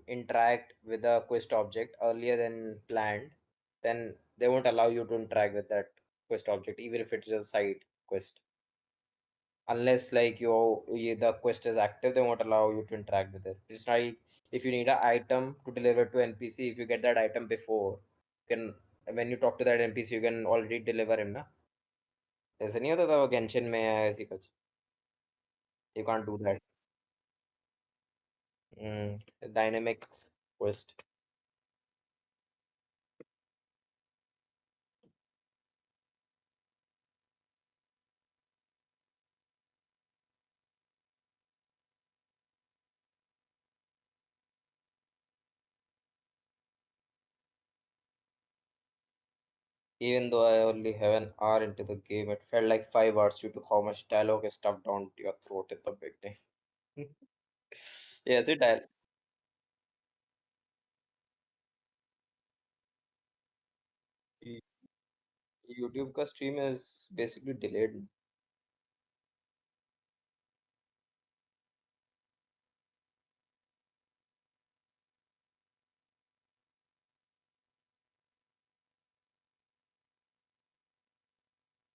interact with a quest object earlier than planned, then they won't allow you to interact with that quest object, even if it's a side quest. Unless like the quest is active, they won't allow you to interact with it. It's like if you need an item to deliver to NPC, if you get that item before, you can when you talk to that NPC, you can already deliver him, na? ऐसे नहीं होता था वो Genshin में या ऐसी कुछ. You can't do that. Dynamic quest. Even though I only have an hour into the game, it felt like 5 hours due to how much dialogue is stuffed down your throat at the beginning. Yeah, it's a YouTube का stream is basically delayed.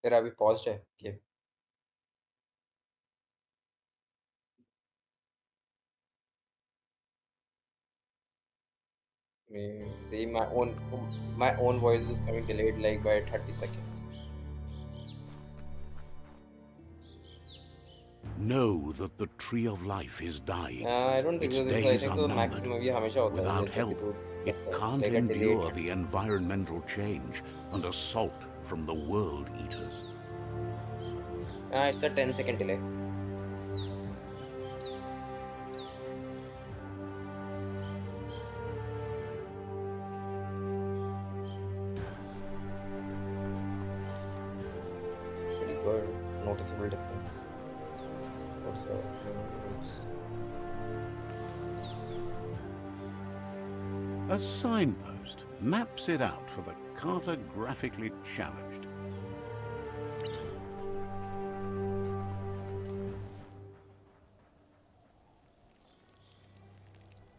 तेरा अभी paused है game. See, my own voice is coming delayed like by 30 seconds. Know that the tree of life is dying. I don't think Its so. I days think are so. numbered. Maximum ये हमेशा होता है Without जब भी help, तू it करता है. It's can't like a delayed endure hit. the environmental change and assault from the world eaters. It's a 10-second delay. Pretty good. Noticeable difference. What's the A signpost maps it out for the cartographically challenged.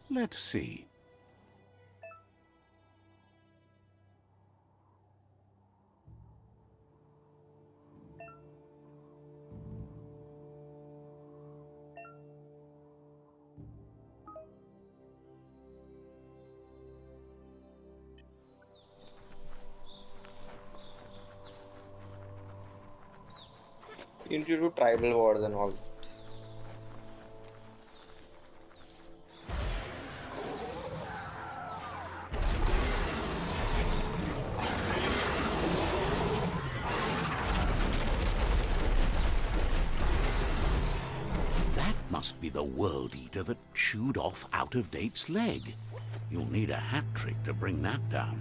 Let's see. You need to do tribal wars and all. That must be the world eater that chewed off Out-of-Date's leg. You'll need a hat trick to bring that down.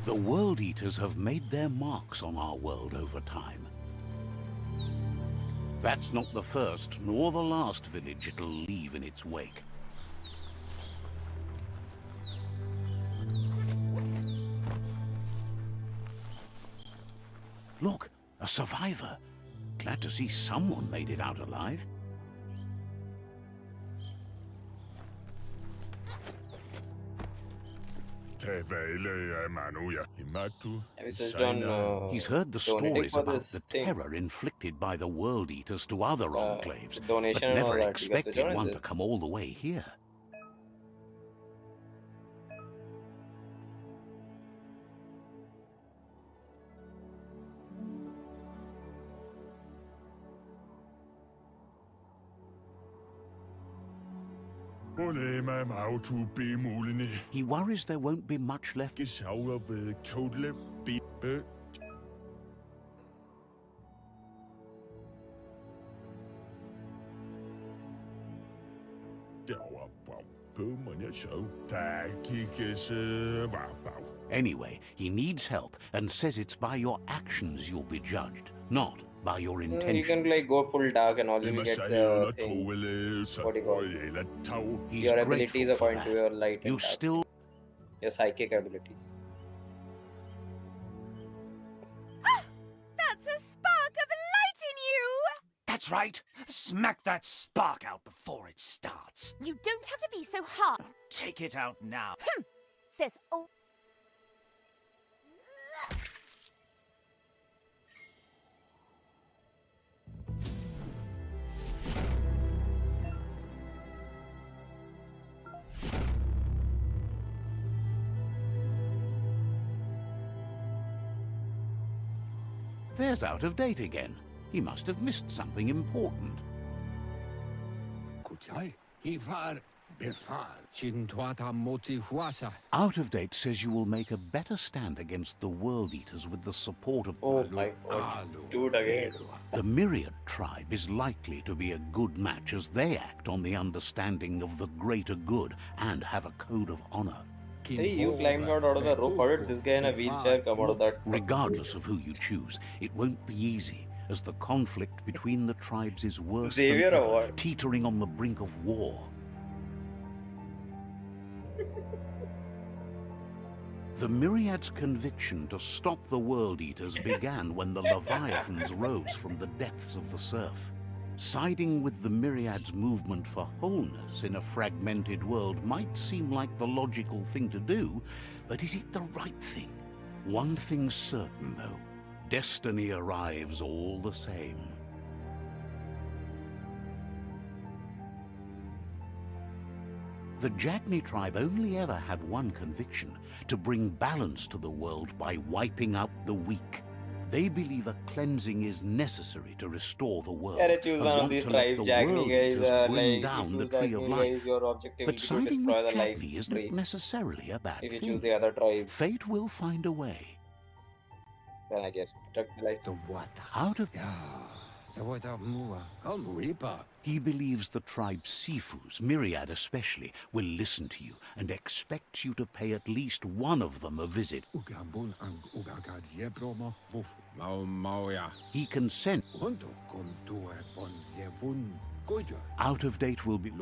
The world eaters have made their marks on our world over time. That's not the first nor the last village it'll leave in its wake. Look, a survivor. Glad to see someone made it out alive. Have you searched on He's heard the donating stories for about this the thing? terror inflicted by the world eaters to other enclaves, but Donation and all never that. You can search expected on one this. to come all the way here. He worries there won't be much left. Anyway, he needs help and says it's by your actions you'll be judged, not by your You intentions. can like go full dark and all. You will get thing. What do you call it? He's Your grateful abilities for according to that. your light You and dark. still... Your psychic abilities. That's a spark of light in you! That's right. Smack that spark out before it starts. You don't have to be so hard. Take it out now. There's all... There's out of date again. He must have missed something important. Out of date says you will make a better stand against the World Eaters with the support of Oh my god, do it again. the Myriad tribe is likely to be a good match as they act on the understanding of the greater good and have a code of honor. Hey, you climbed out of the rope. How did this guy in a wheelchair come out of that? Regardless of who you choose, it won't be easy, as the conflict between the tribes is worse Xavier than or ever, what? teetering on the brink of war. The Myriad's conviction to stop the World Eaters began when the Leviathans rose from the depths of the surf. Siding with the Myriad's movement for wholeness in a fragmented world might seem like the logical thing to do, but is it the right thing? One thing's certain, though. Destiny arrives all the same. The Jagni tribe only ever had one conviction: to bring balance to the world by wiping out the weak. They believe a cleansing is necessary to restore the world, Yeah, choose and one of want these to let tribes. the Jagni World guys, Eaters bring like, down if the you choose Tree of Jagni Life. guys, your objective But will be to siding with destroy the life Jagni isn't tree. necessarily a bad If you thing. choose the other tribe, Fate will find a way. then I guess protect the life. Out of He believes the tribe Sifus, Myriad especially, will listen to you and expects you to pay at least one of them a visit. He consents. Out of date will be...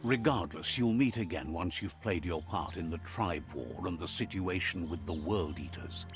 Regardless, you'll meet again once you've played your part in the tribe war and the situation with the World Eaters.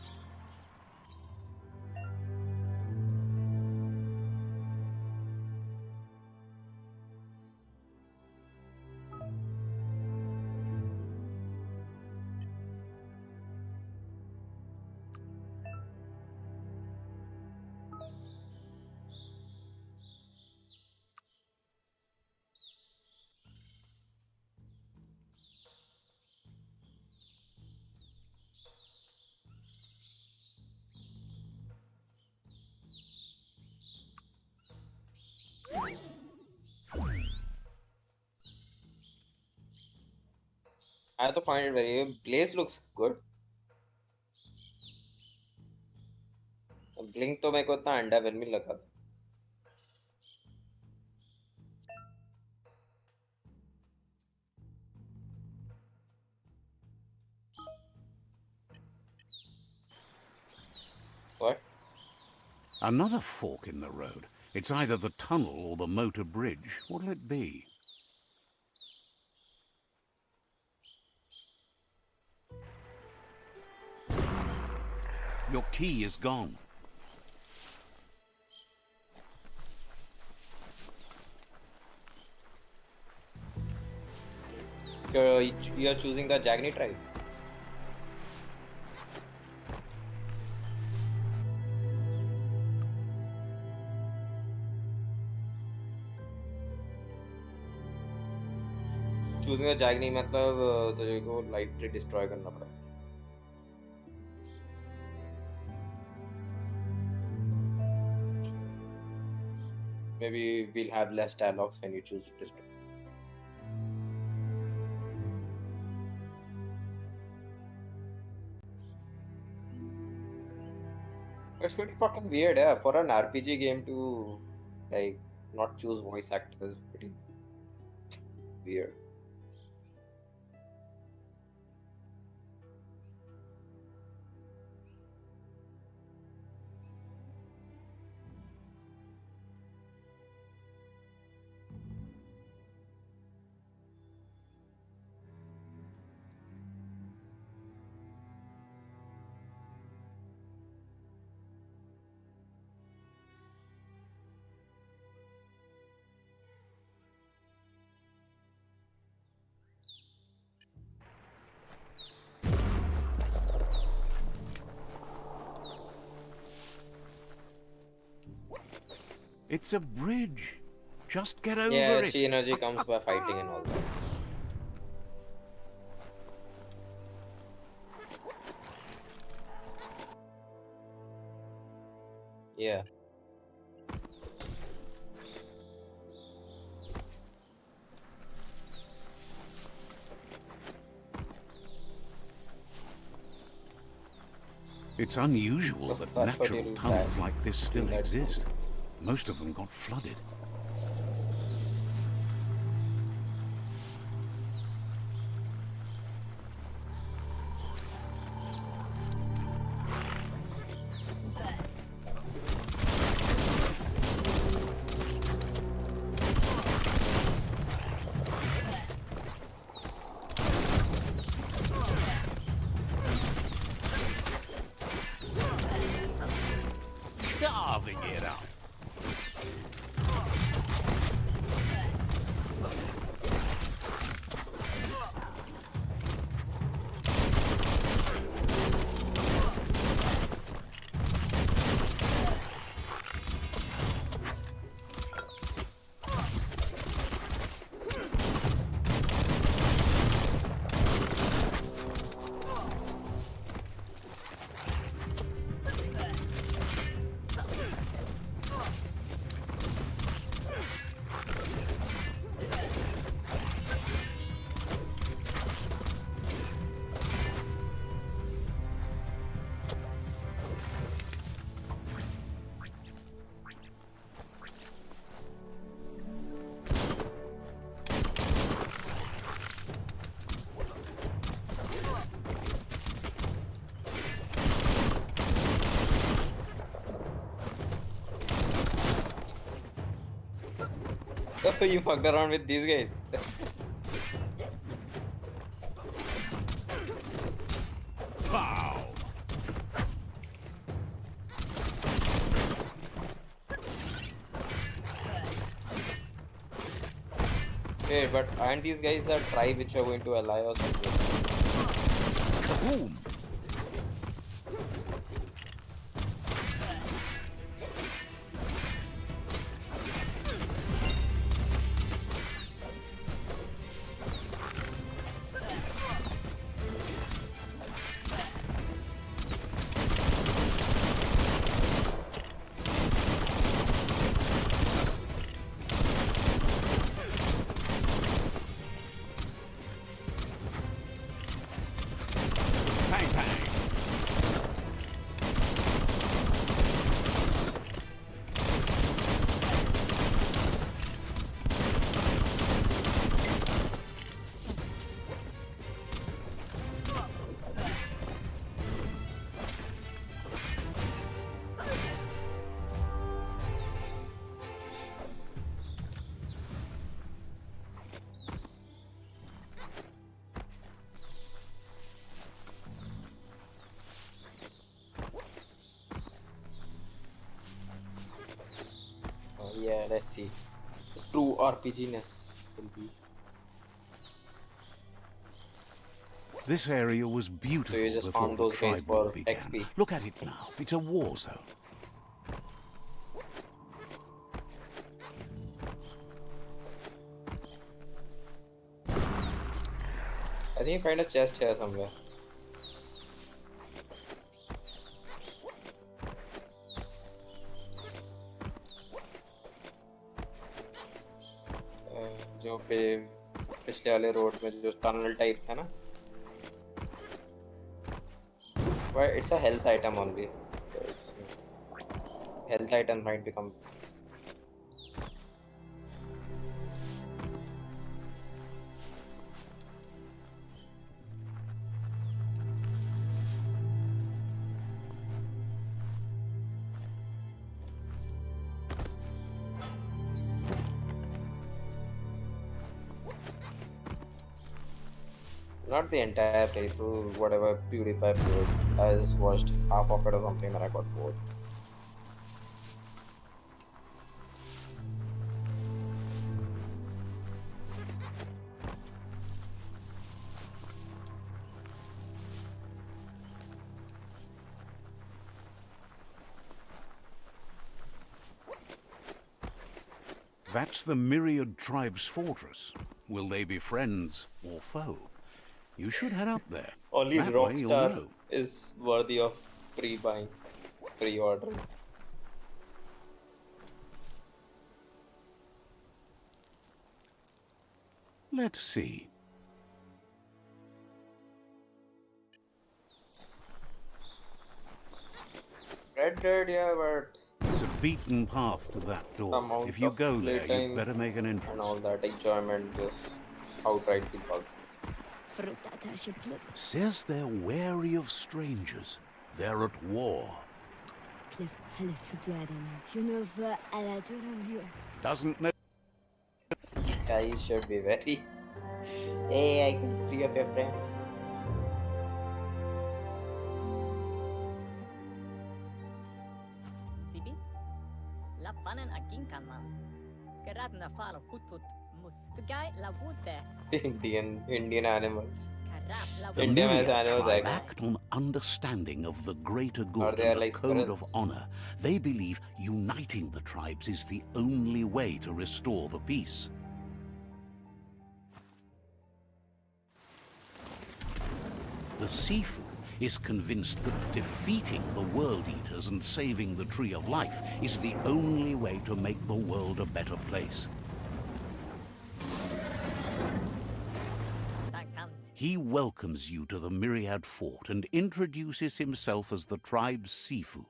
I have to find it very. Place looks good. Blink तो मेरे को इतना अंडा में लगा था. What? Another fork in the road. It's either the tunnel or the motor bridge. What'll it be? Your key is gone. You're choosing the Jagni tribe. Choosing the Jagni मतलब तुझे को लाइफ ट्री डिस्ट्रॉय करना पड़ा. Maybe we'll have less dialogues when you choose to destroy. It's pretty fucking weird, yeah, for an RPG game to like not choose voice actors. Pretty weird. It's a bridge. Just get Yeah, over it. chi energy comes by fighting and all that. Yeah. It's unusual So that that's what natural you'll tunnels try. like this still That. exist. Most of them got flooded. Carving it up. So you fucked around with these guys. Pow! Hey, but aren't these guys the tribe which are going to ally or something? Boom! Bang, bang! Yeah, let's see. The true RPG-ness will be. This area was So you beautiful just before found the those guys tribe war for began. XP. Look at it now. It's a war zone. I think you find a chest here somewhere. जो पे पिछले वाले road में जो tunnel type था ना, why it's a health item only, so it's health item might become. Not the entire playthrough, whatever PewDiePie played. I just watched half of it or something and I got bored. That's the myriad tribe's fortress. Will they be friends or foe? You should head up there. Only That way you'll Rockstar know. is worthy of pre-buying, pre-ordering. Let's see. Red Dead, yeah, but It's a beaten path to that the door. amount If you of go there, you'd playtime better make an and entrance. all that enjoyment just outright impossible. Says they're wary of strangers. They're at war. Doesn't know. Yeah, you should be very. Hey, I killed 3 of your friends. Sibi? Lapanen akin kanman. Karat na falo hutut mus. Tugay la wute. Indian animals. Karap la The India has myriad animals, tribe I guess. act on understanding of the greater Or good they are and a like code of spirits. honor. They believe uniting the tribes is the only way to restore the peace. The Sifu is convinced that defeating the World Eaters and saving the Tree of Life is the only way to make the world a better place. Tankant. He welcomes you to the Myriad Fort and introduces himself as the tribe's Sifu.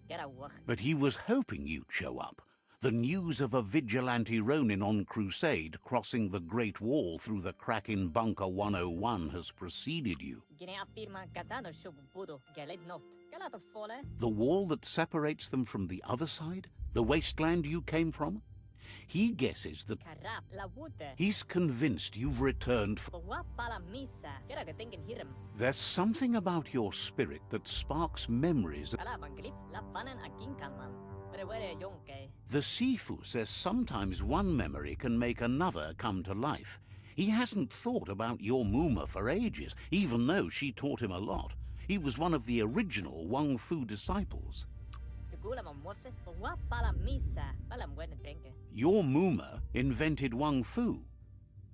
Get a wach. But he was hoping you'd show up. The news of a vigilante Ronin on crusade crossing the Great Wall through the crack in Bunker 101 has preceded you. Gine afirma katano shubu budo. Galet not. Galato fole. The wall that separates them from the other side? The wasteland you came from? He guesses that Karap la wute. he's convinced you've returned. Wa pala misa. Kera ka thinking hiram. There's something about your spirit that sparks memories. Kala banglif la panen akin kanman. Were yonke. The Sifu says sometimes one memory can make another come to life. He hasn't thought about your Muma for ages, even though she taught him a lot. He was one of the original Wang Fu disciples. Gula mamose. Wa pala misa. Pala mwene drinke. Your Muma invented Wang Fu.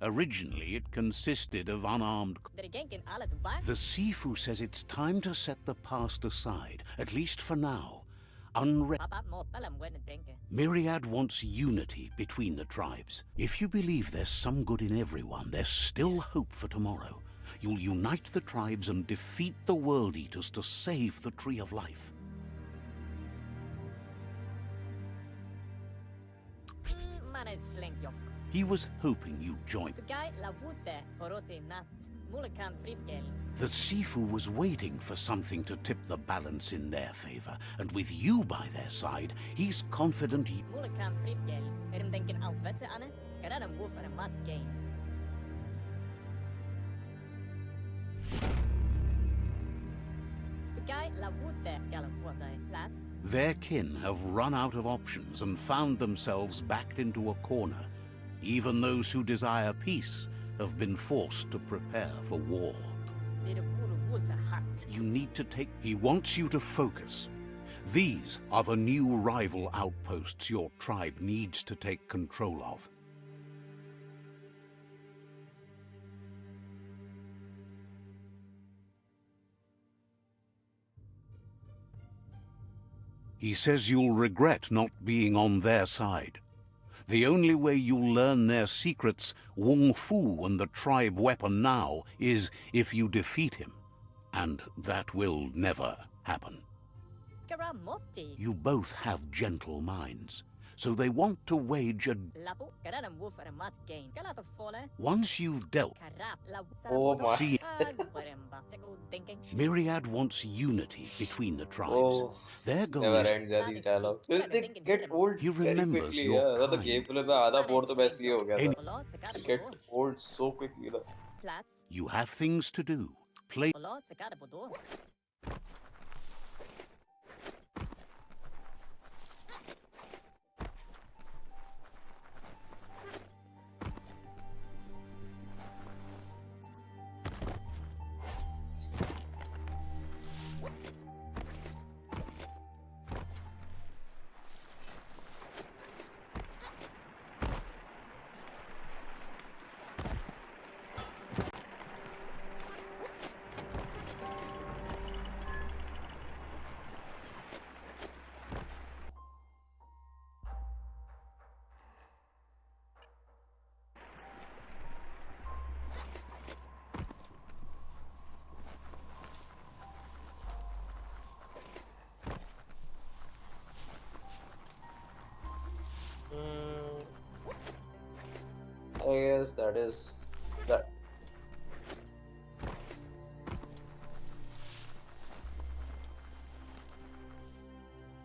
Originally, it consisted of unarmed. Dere genkin ala to buy. The Sifu says it's time to set the past aside, at least for now. Papa mos pala mwene drinke. Myriad wants unity between the tribes. If you believe there's some good in everyone, there's still hope for tomorrow. You'll unite the tribes and defeat the World Eaters to save the Tree of Life. Mane slink yok. He was hoping you'd join. Tugay la wute. Porote nat. Mulekan frifgel. The Sifu was waiting for something to tip the balance in their favor, and with you by their side, he's confident he... Mulekan frifgel. Erim denken alvese ane. Karadam woof en mat game. Tugay la wute. Galam fuadai. Plats. Their kin have run out of options and found themselves backed into a corner. Even those who desire peace have been forced to prepare for war. Dere wuru wusa hat. You need to take... He wants you to focus. These are the new rival outposts your tribe needs to take control of. He says you'll regret not being on their side. The only way you'll learn their secrets, Wung Fu and the tribe weapon now, is if you defeat him. And that will never happen. Karamotti. You both have gentle minds, so they want to wage a... Labu. Karadam woof en mat game. Galato fole. Once you've dealt, Karap la Oh my. see, Guaremba. Checo thinking. Myriad wants unity between the tribes. Oh, Their goal never is... ends these dialogues. They get old He very remembers quickly. your Yeah, the kind. gameplay में आधा board तो वैसे ही हो गया था. Polo se They get old so quickly. ना. Plats. You have things to do. Play... Polo se cada podo. guess that is that.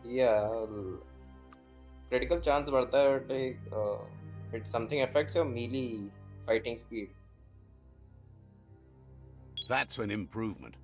Yeah, critical chance बढ़ता है like it something affects your melee fighting speed. That's an improvement.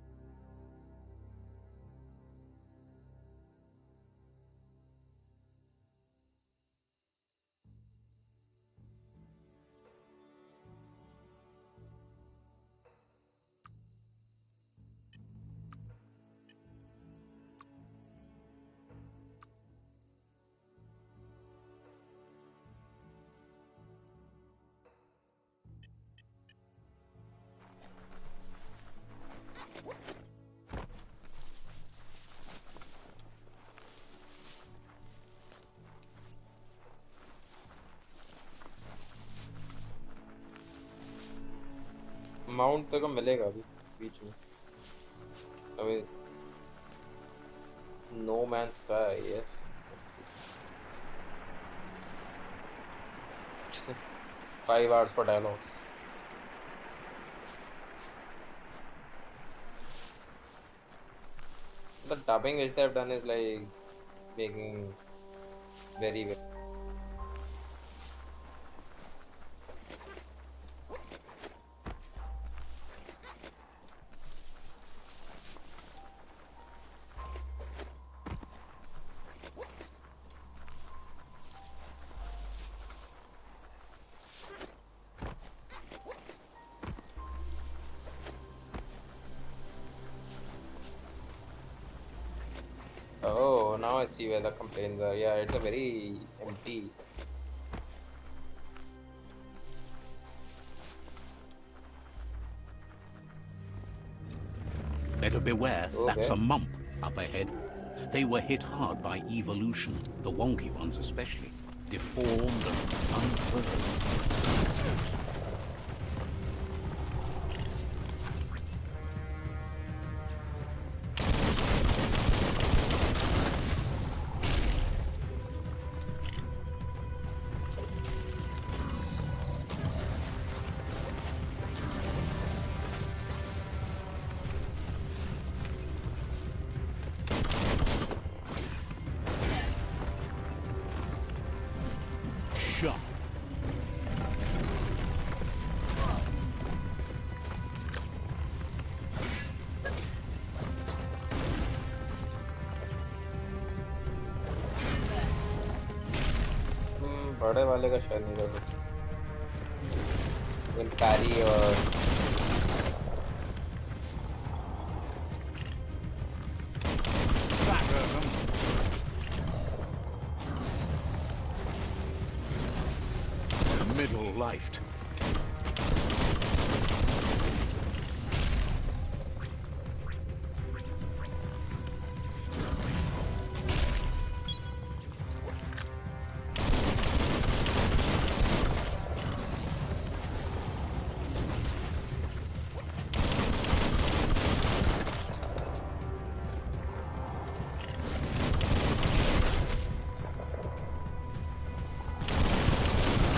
Mount तेरे को मिलेगा अभी बीच में अभी no man sky yes 5 hours for dialogues. The dubbing which they have done is like making very good. Oh, now I see where the complaints are. Yeah, it's a very empty. Better beware, that's Okay. a mump up ahead. They were hit hard by evolution, the wonky ones especially, deformed and unfurled. Shot. बड़े वाले का शायद नहीं कर सकते पैरी और Batter them. Middle lifed.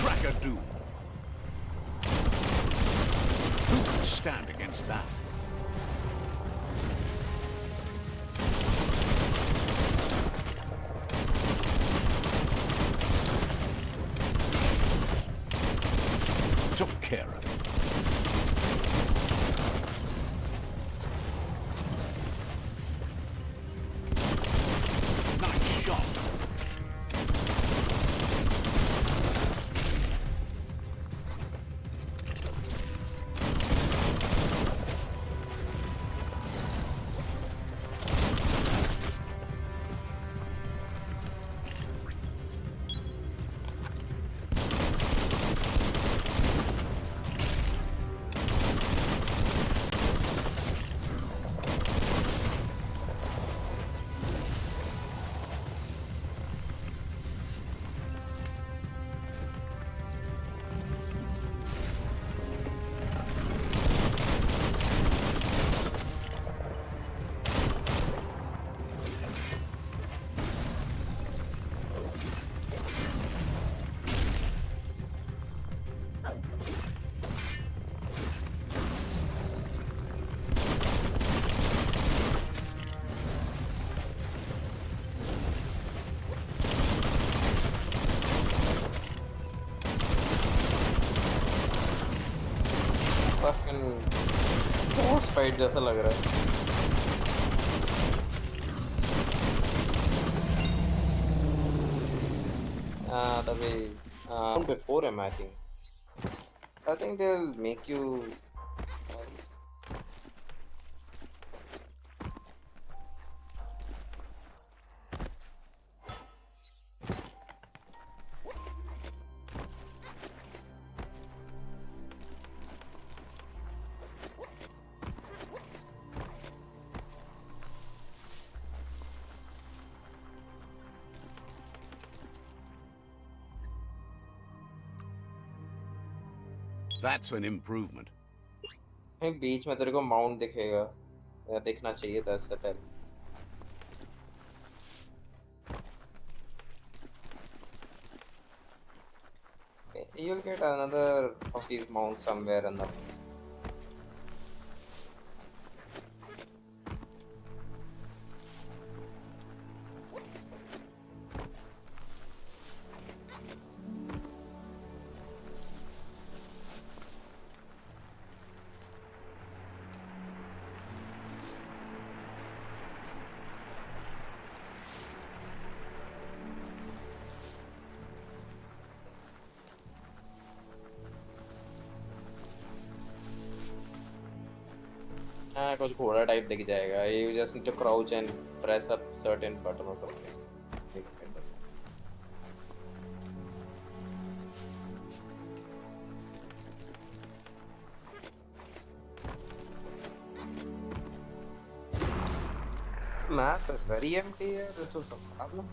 Cracker doom. Who can stand against that? Took care of it. Nice shot. Fight जैसा लग रहा है. तभी before him, I think. I think they'll make you. That's an improvement. बीच में तेरे को माउंट दिखेगा या दिखना चाहिए था इससे पहले. You'll get another of these mounts somewhere in the. कुछ घोड़ा टाइप दिख जाएगा. You just need to crouch and press a certain button or something. Map is very empty here. This is a problem.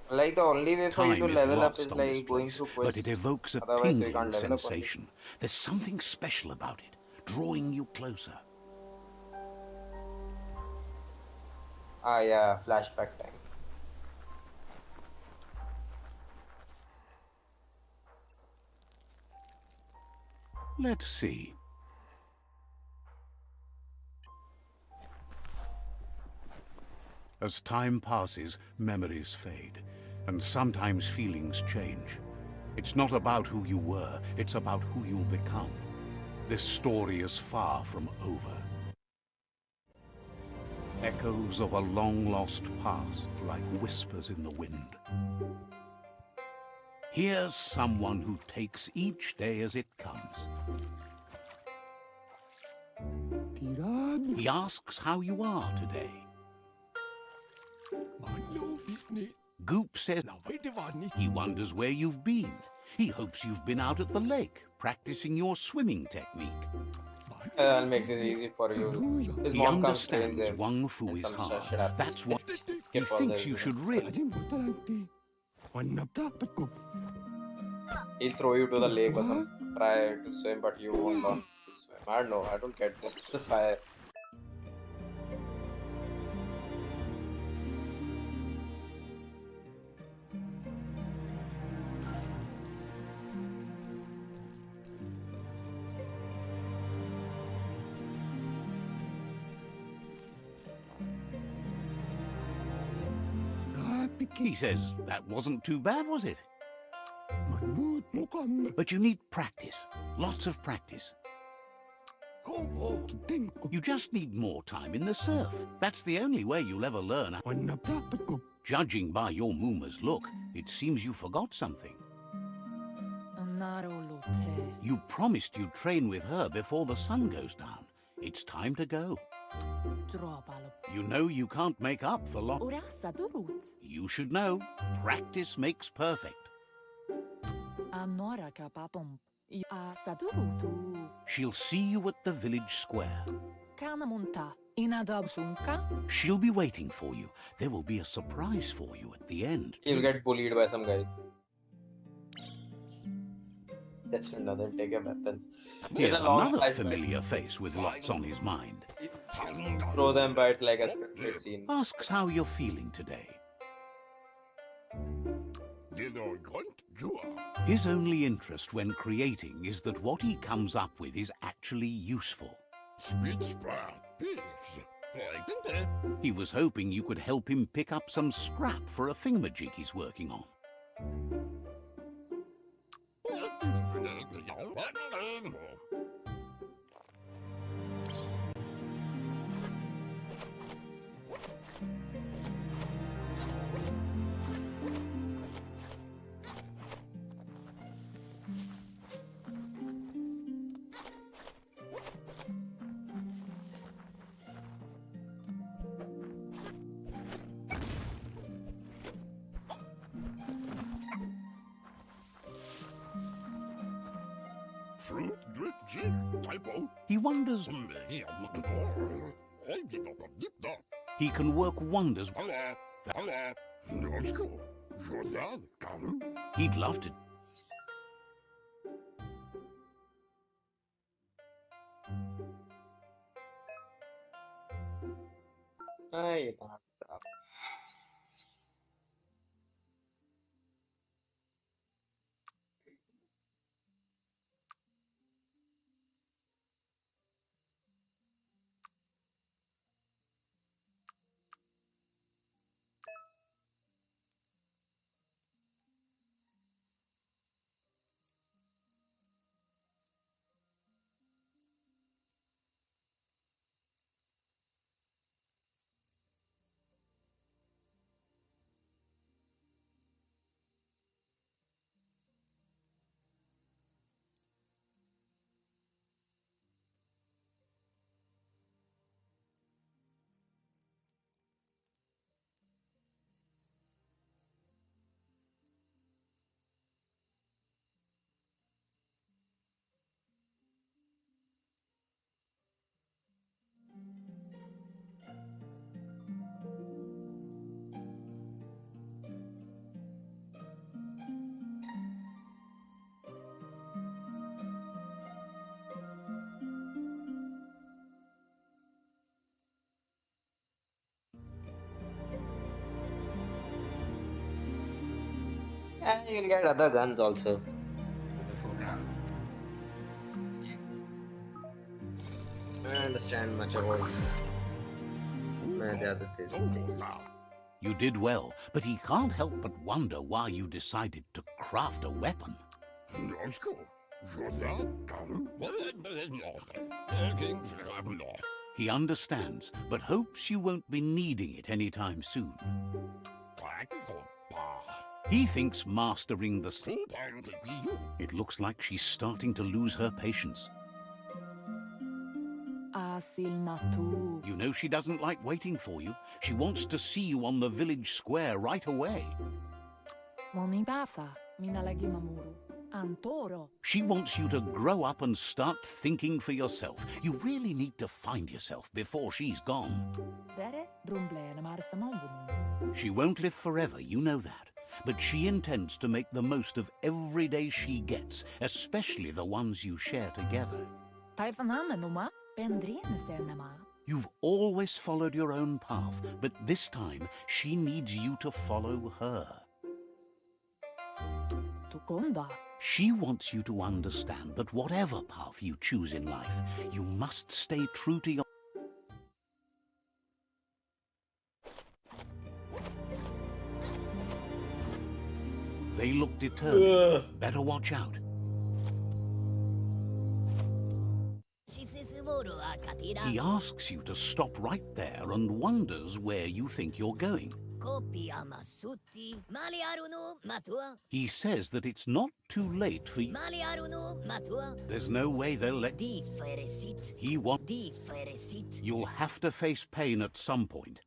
Like the only way for you to Time is level up lost is on this like going place, through but quests. it evokes a Otherwise, you tingling can't level up. sensation. There's something special about it, drawing you closer. Ah, yeah, flashback time. Let's see. As time passes, memories fade, and sometimes feelings change. It's not about who you were, it's about who you'll become. This story is far from over. Echoes of a long-lost past, like whispers in the wind. Here's someone who takes each day as it comes. He asks how you are today. Goop says he wonders where you've been. He hopes you've been out at the lake, practicing your swimming technique. I'll make this easy for you. His He mom comes trains understands him. Wang Fu and is some hard. shit happens. That's what he Skip all thinks this, you know. should really... He'll throw you to the lake or some. Try to swim, but you won't learn to swim. I don't know. I don't get this. The fire. He says, that wasn't too bad, was it? But you need practice. Lots of practice. You just need more time in the surf. That's the only way you'll ever learn. Judging by your Mooma's look, it seems you forgot something. You promised you'd train with her before the sun goes down. It's time to go. You know you can't make up for loss. You should know. Practice makes perfect. She'll see you at the village square. She'll be waiting for you. There will be a surprise for you at the end. He'll get bullied by some guys. That's another take your weapons. Here's There's a long another flashback. familiar face with lots on his mind. Throw them, but it's like a scripted scene. Asks how you're feeling today. His only interest when creating is that what he comes up with is actually useful. He was hoping you could help him pick up some scrap for a thingamajig he's working on. He wonders he can work wonders. He'd love to. You don't have to stop. You'll get other guns also. I don't understand much about the other things. You did well, but he can't help but wonder why you decided to craft a weapon. He understands, but hopes you won't be needing it anytime soon. He thinks mastering the... It looks like she's starting to lose her patience. You know she doesn't like waiting for you. She wants to see you on the village square right away. She wants you to grow up and start thinking for yourself. You really need to find yourself before she's gone. She won't live forever, you know that. But she intends to make the most of every day she gets, especially the ones you share together. You've always followed your own path, but this time she needs you to follow her. She wants you to understand that whatever path you choose in life, you must stay true to your... They look determined. Better watch out. He asks you to stop right there and wonders where you think you're going. He says that it's not too late for you. There's no way they'll let... He wants... You'll have to face pain at some point.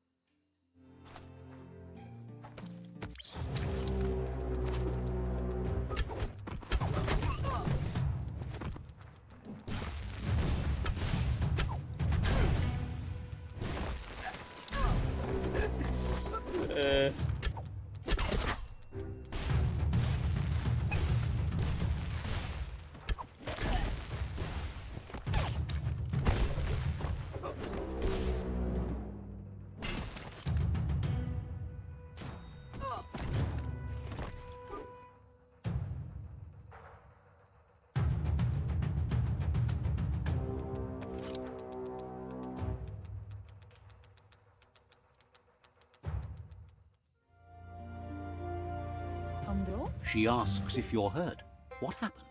She asks if you're hurt. What happened?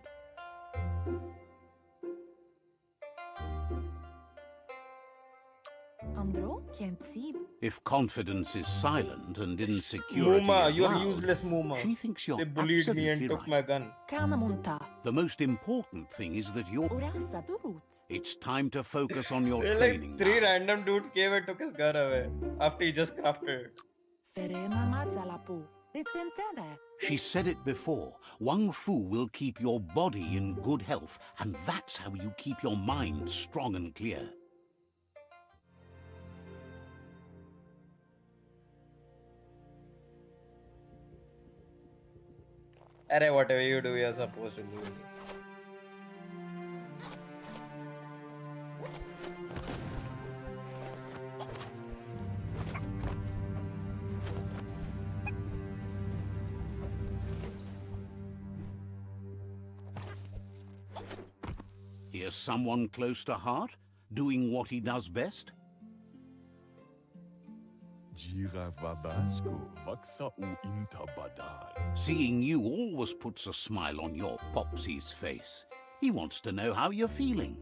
If confidence is silent and insecurity Mooma, is you're loud, useless Mooma. she thinks you're They bullied me and absolutely took right. my gun. The most important thing is that you're... It's time to focus on your They're training like 3 now. random dudes came and took his gun away after he just crafted it. She said it before. Wang Fu will keep your body in good health, and that's how you keep your mind strong and clear. Array, whatever you do, you're supposed to do. Here's someone close to heart, doing what he does best. Seeing you always puts a smile on your Popsy's face. He wants to know how you're feeling.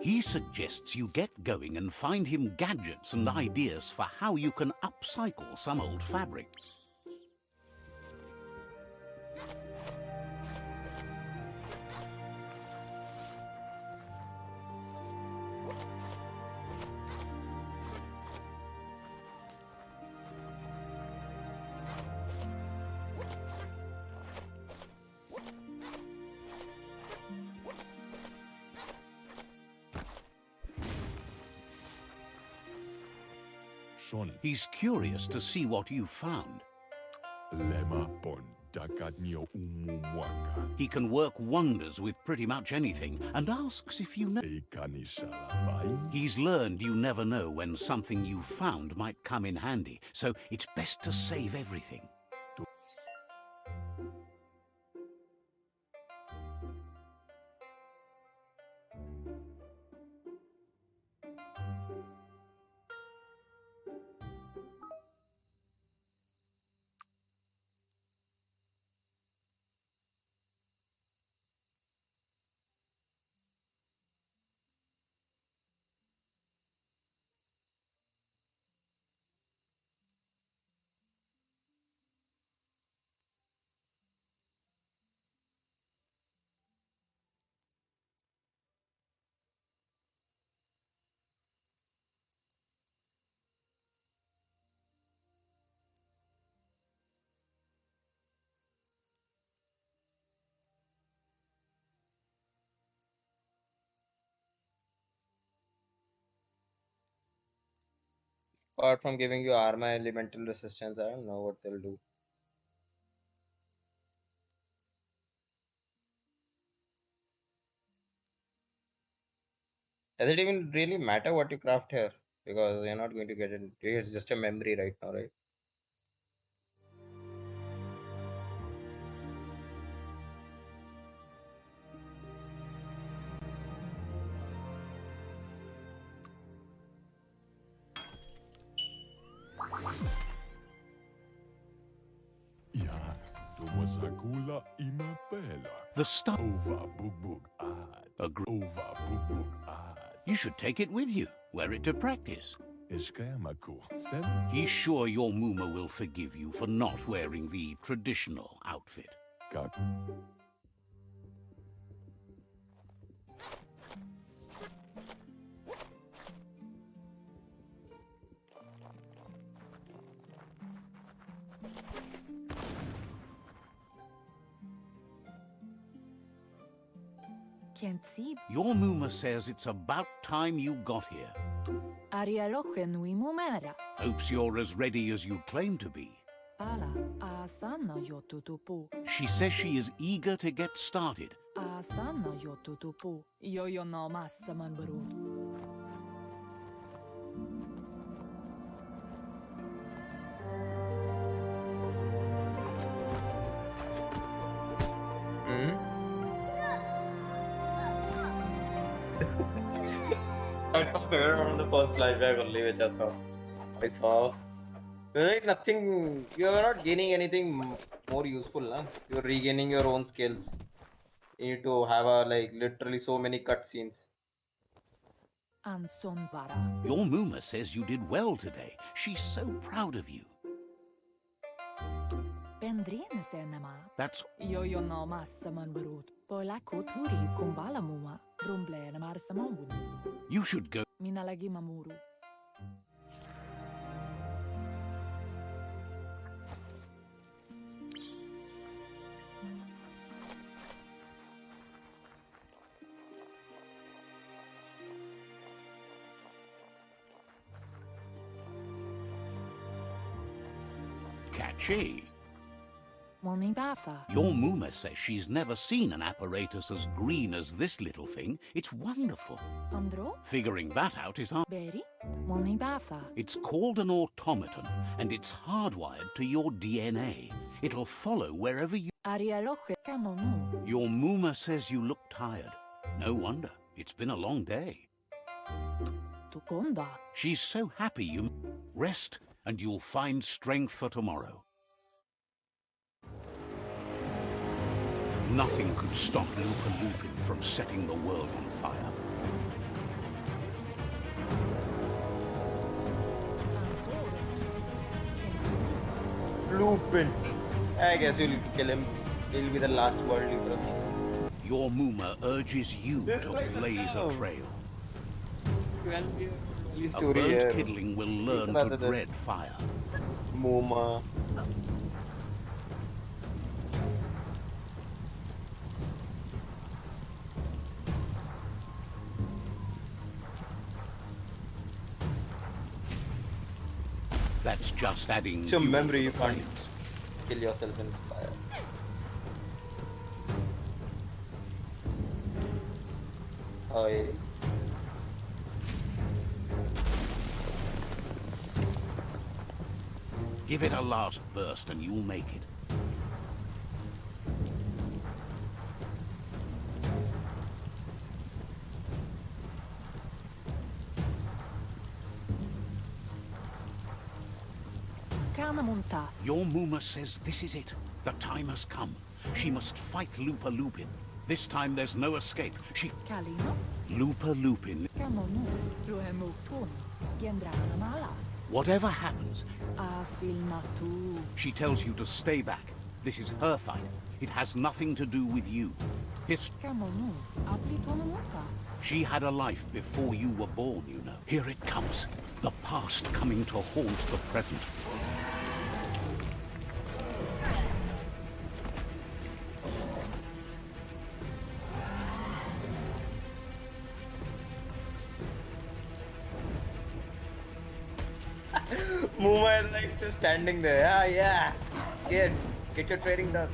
He suggests you get going and find him gadgets and ideas for how you can upcycle some old fabric. He's curious to see what you found. He can work wonders with pretty much anything and asks if you know. He's learned you never know when something you found might come in handy, so it's best to save everything. Apart from giving you armor elemental resistance, I don't know what they'll do. Does it even really matter what you craft here? Because you're not going to get it. It's just a memory right now, right? The stuff. You should take it with you. Wear it to practice. He's sure your Mooma will forgive you for not wearing the traditional outfit. Can't see. Your Mooma says it's about time you got here. Hopes you're as ready as you claim to be. She says she is eager to get started. I compared on the first flashback only, which I saw. Like nothing. You are not gaining anything more useful, na? You're regaining your own skills. You need to have a like literally so many cutscenes. Ansonvara. Your Muma says you did well today. She's so proud of you. Bendrine senema. That's Yo no massaman barut. Pola kuturi kumbala muma. Rumble na marsamon. you should go. Minalagi mamuru. Catchy. Morning basa. Your Muma says she's never seen an apparatus as green as this little thing. It's wonderful. Andro. Figuring that out is hard. Berry. Morning basa. It's called an automaton, and it's hardwired to your DNA. It'll follow wherever you... Aria roche. Camonu. Your Muma says you look tired. No wonder. It's been a long day. Tukonda. She's so happy you... Rest, and you'll find strength for tomorrow. Nothing could stop LUPA-LUPIN from setting the world on fire. Lupin. I guess you'll kill him. He'll be the last world leader. Your Muma urges you to blaze a trail. Well, A story burnt here. kidling will learn rather to than- dread fire. Muma. That's just adding It's your fuel memory, to you the can't flames. kill yourself in fire. Oh, yeah. Give it a last burst and you'll make it. Canamunta. Your Muma says this is it. The time has come. She must fight LUPA-LUPIN. This time there's no escape. She... Kalino. LUPA-LUPIN. Camonu. Ruemutun. Gendrana mala. Whatever happens, Asilmatu. she tells you to stay back. This is her fight. It has nothing to do with you. Camonu. Aplitonomuta. She had a life before you were born, you know. Here it comes. The past coming to haunt the present. Muma is like still standing there. Yeah. Get your training done.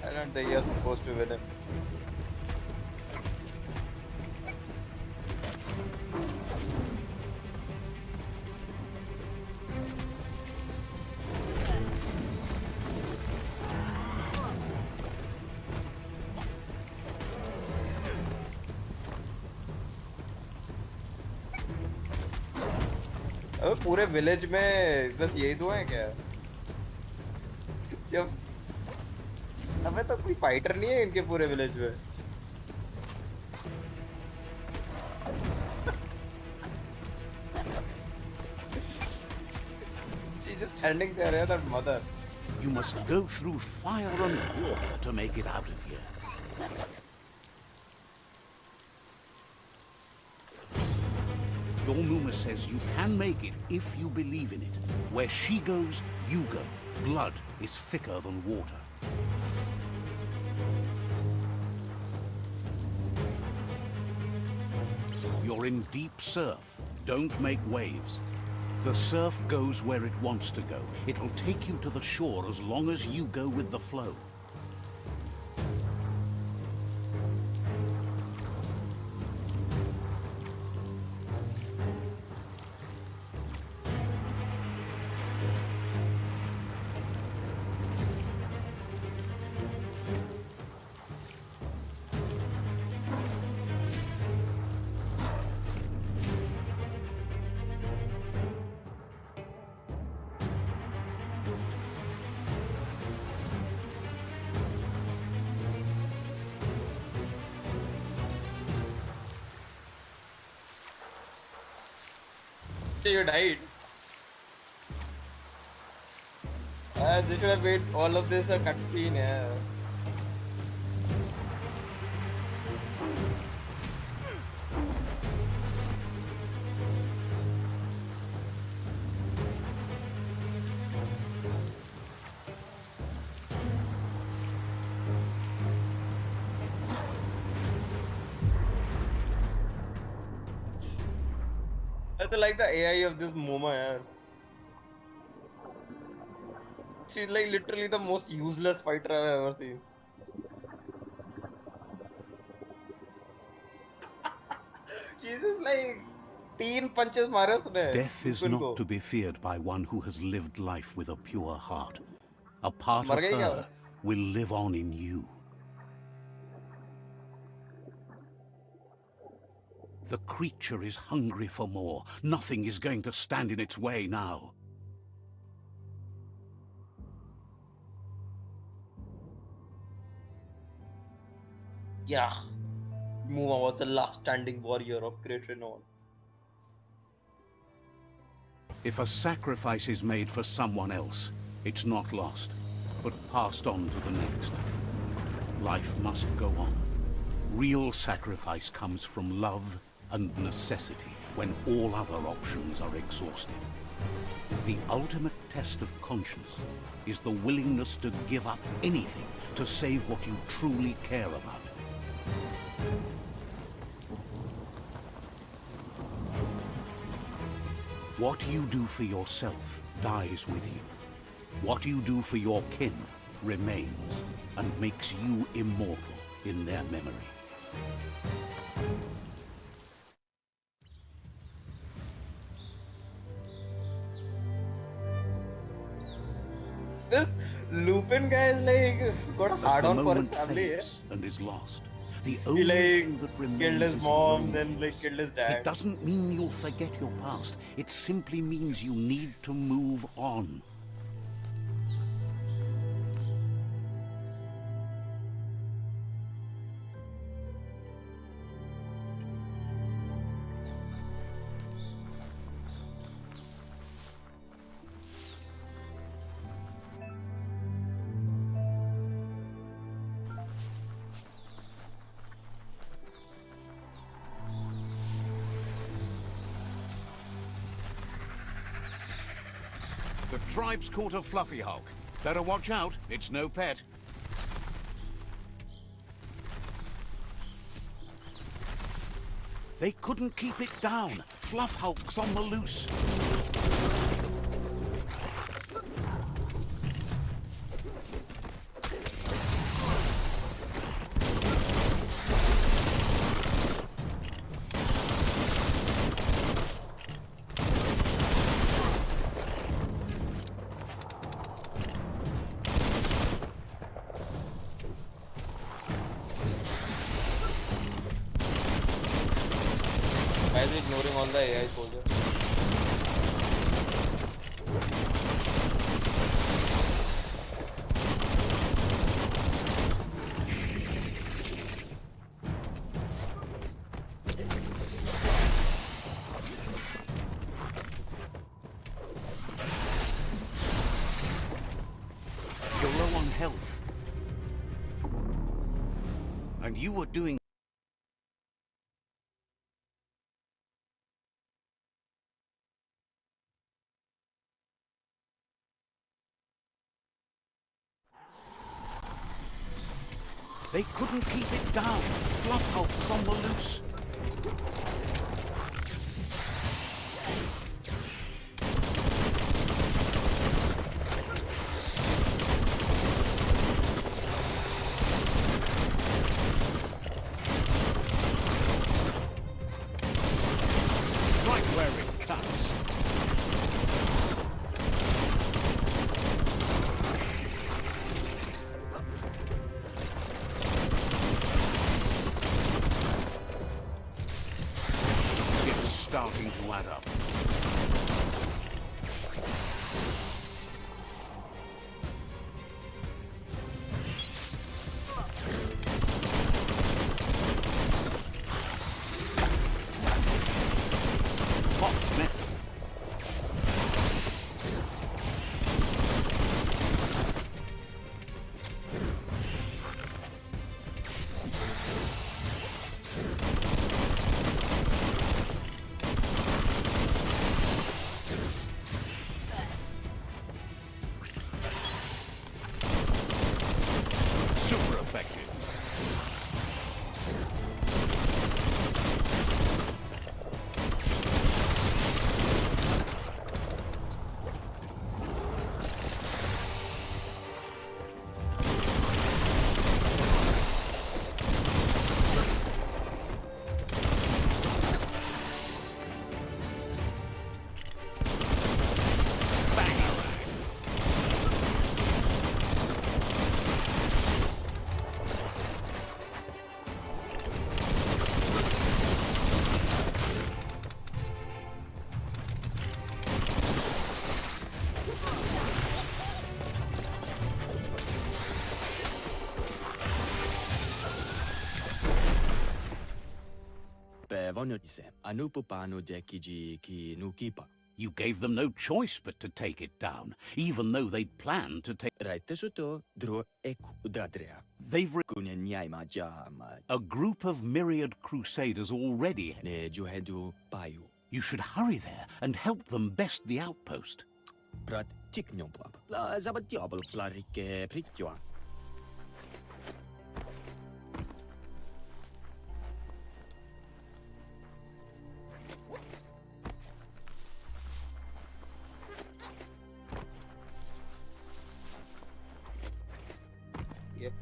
I don't think you're supposed to win him. अबे पूरे village में बस यही दो हैं क्या? जब अबे तो कोई फाइटर नहीं है इनके पूरे विलेज में. She's just standing there, yeah, that mother. You must go through fire and water to make it out of here. Your Muma says you can make it if you believe in it. Where she goes, you go. Blood is thicker than water. You're in deep surf. Don't make waves. The surf goes where it wants to go. It'll take you to the shore as long as you go with the flow. You died. They should have made all of this a cutscene, yeah. I like the AI of this Moma, yeah. She's like literally the most useless fighter I've ever seen. She's just like 3 punches मारे उसने Death is Lupin not को. to be feared by one who has lived life with a pure heart. A part मर of गई क्या? her will live on in you. The creature is hungry for more. Nothing is going to stand in its way now. Yeah. Muma was the last standing warrior of great renown. If a sacrifice is made for someone else, it's not lost, but passed on to the next. Life must go on. Real sacrifice comes from love and necessity when all other options are exhausted. The ultimate test of conscience is the willingness to give up anything to save what you truly care about. What you do for yourself dies with you. What you do for your kin remains and makes you immortal in their memory. This Lupin guy is like got a As hard the on for his moment family. fades and is lost, the He only thing like that remains killed his is mom, then loneliness. like killed his It dad. doesn't mean you'll forget your past. It simply means you need to move on. The tribe's caught a fluffy hulk. Better watch out, it's no pet. They couldn't keep it down. Fluff hulk's on the loose. Why is he ignoring all the AI soldiers? You're low on health. And you were doing... They couldn't keep it down. Fluff hulk's on the loose. Right where it cuts. It's starting to add up. Hot net. expected. You gave them no choice but to take it down, even though they'd planned to take... They've... A group of myriad crusaders already... You should hurry there and help them best the outpost. Yep.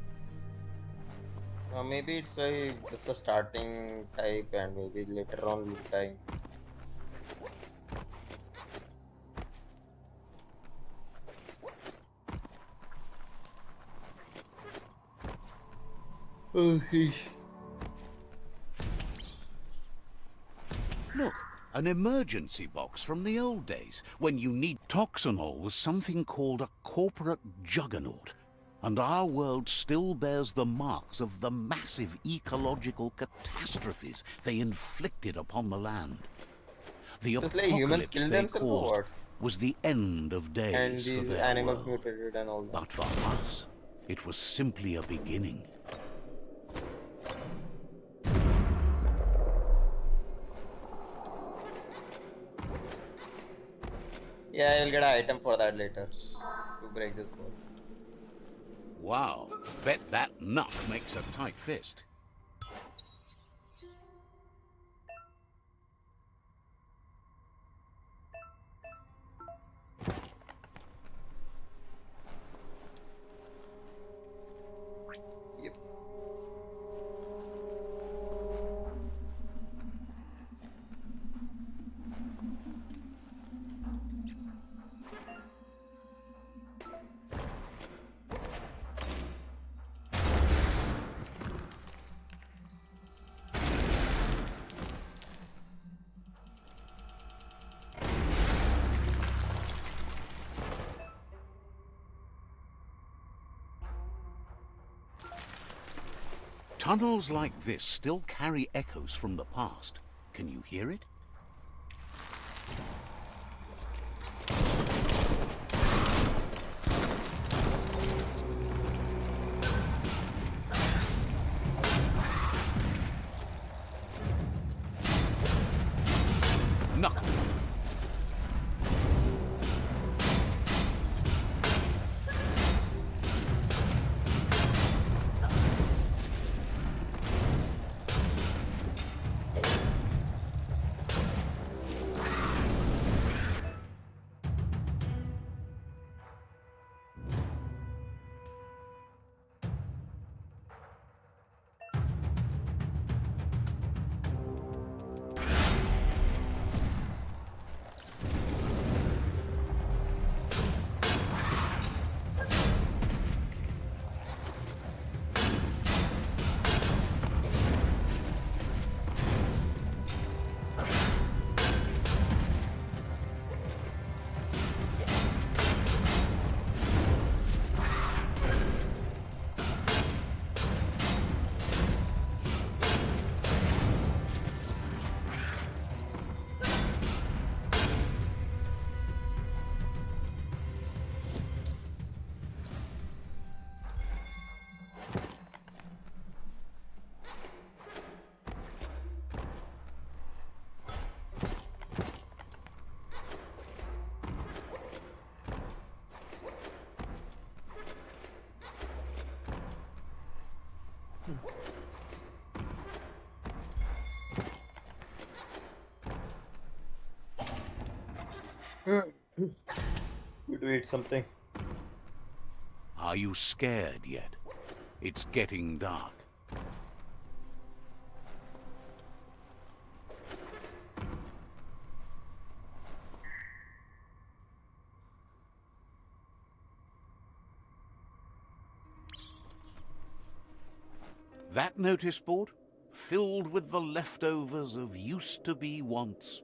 Maybe it's like just a starting type and maybe later on loop time. Oh, Look, an emergency box from the old days, when you need... Toxanol was something called a corporate juggernaut, and our world still bears the marks of the massive ecological catastrophes they inflicted upon the land. The Just like humans apocalypse killed they themselves or caused what? was the end of days And for these their animals world. mutated and all that. But for us, it was simply a beginning. Yeah, I'll get an item for that later to break this board. Wow, bet that nut makes a tight fist. Yep. Tunnels like this still carry echoes from the past. Can you hear it? Knuckle. Good to eat something. Are you scared yet? It's getting dark. That notice board? Filled with the leftovers of used-to-be wants.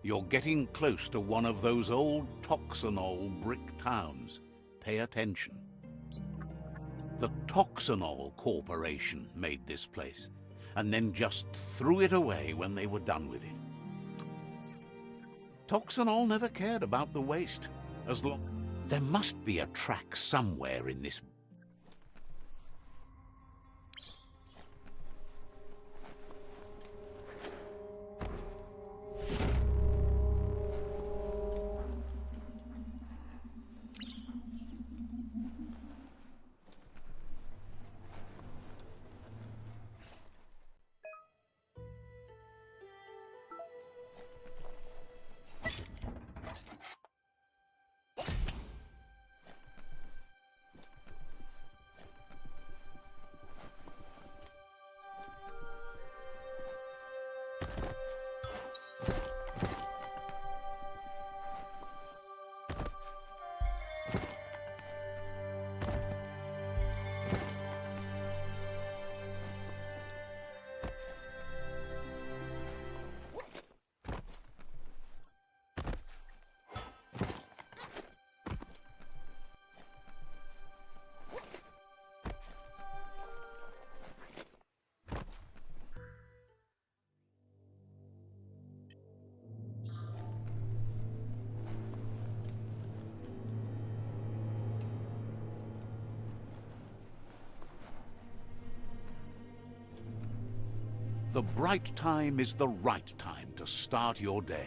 You're getting close to one of those old Toxanol brick towns. Pay attention. The Toxanol Corporation made this place, and then just threw it away when they were done with it. Toxanol never cared about the waste, as long... There must be a track somewhere in this... The bright time is the right time to start your day.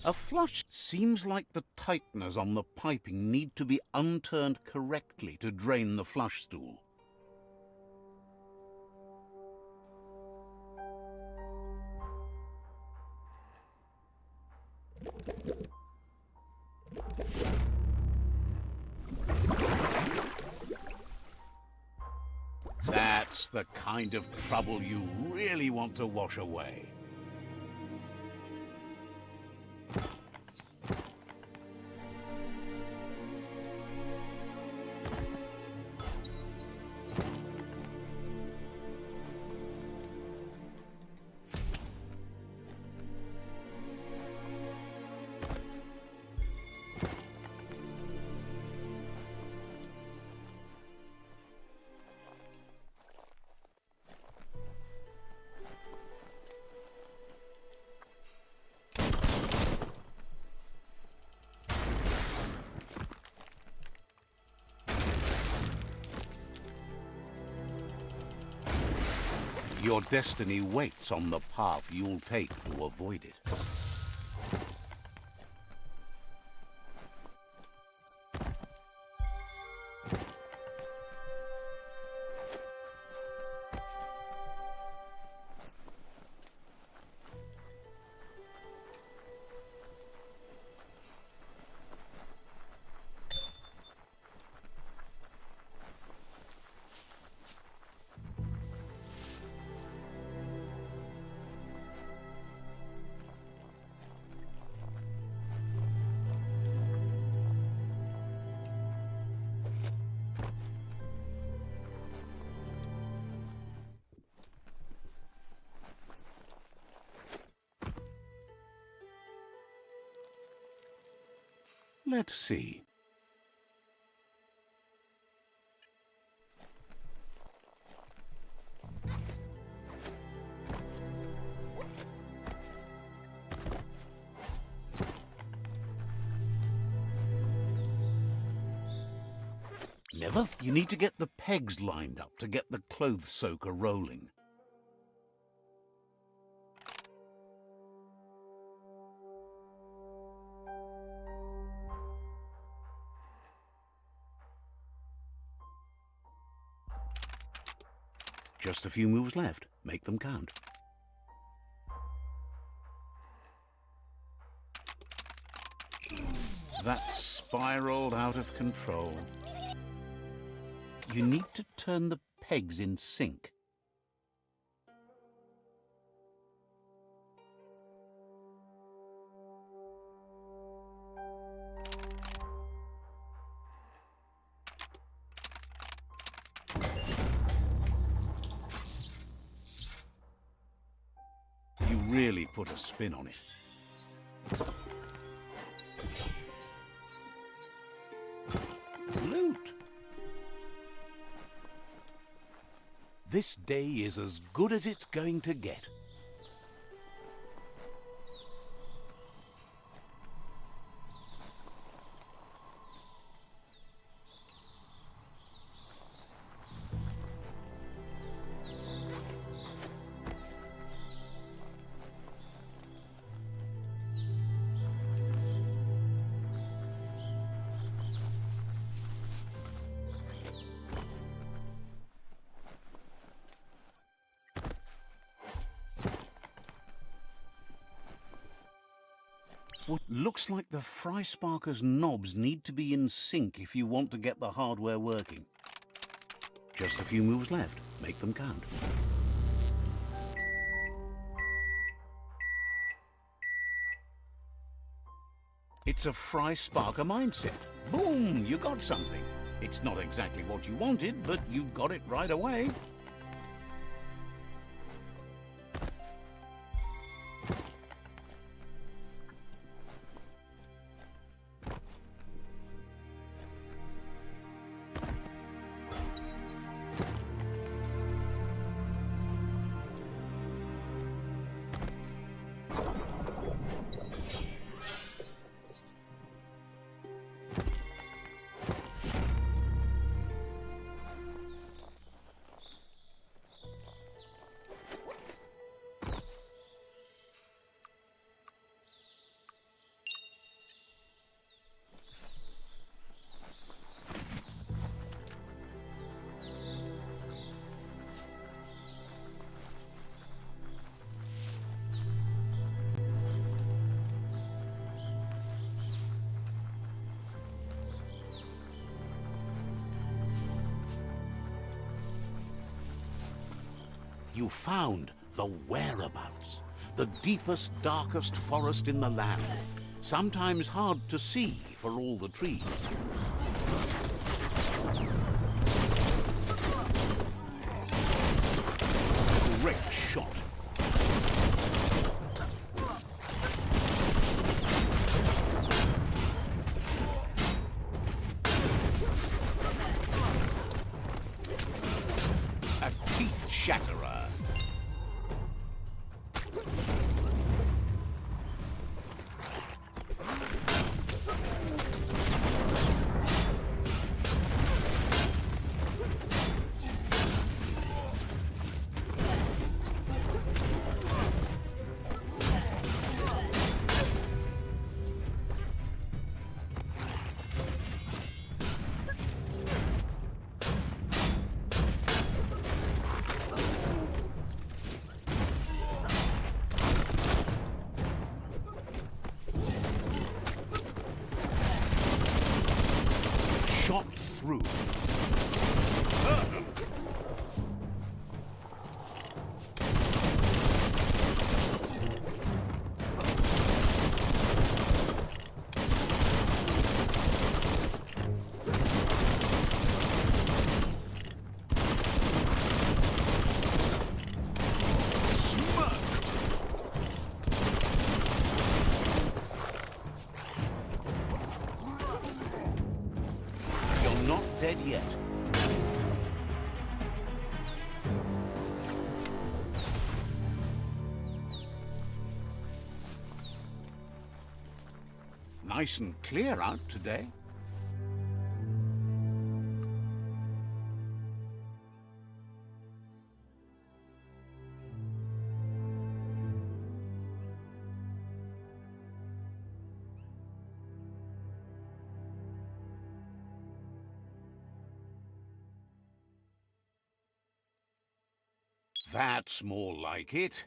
A flush seems like the tighteners on the piping need to be unturned correctly to drain the flush stool. That's the kind of trouble you really want to wash away. Your destiny waits on the path you'll take to avoid it. Let's see. You need to get the pegs lined up to get the clothes soaker rolling. Just a few moves left. Make them count. That's spiraled out of control. You need to turn the pegs in sync. You really put a spin on it. Loot! This day is as good as it's going to get. Well, looks like the fry sparker's knobs need to be in sync if you want to get the hardware working. Just a few moves left. Make them count. It's a fry sparker mindset. Boom! You got something. It's not exactly what you wanted, but you got it right away. You found the whereabouts, the deepest, darkest forest in the land, sometimes hard to see for all the trees. Great shot. A teeth shatterer. Shot through. You're not dead yet. Nice and clear out today. That's more like it.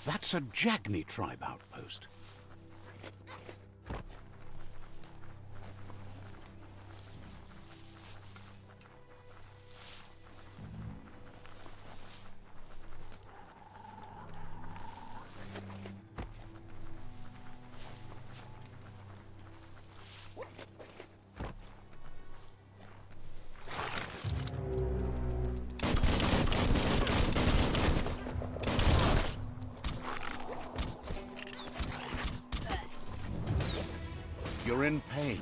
That's a Jagni tribe outpost. You're in pain.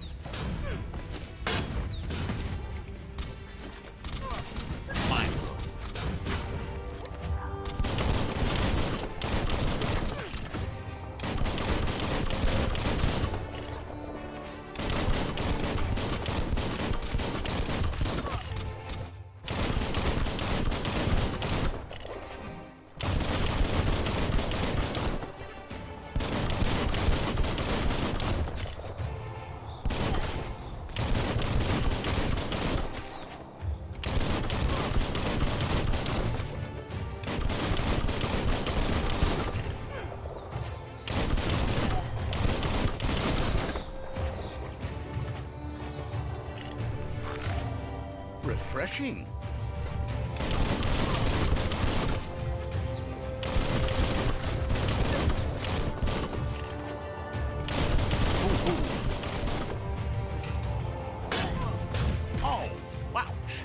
Fine. refreshing. Ooh, ooh. Oh, ouch.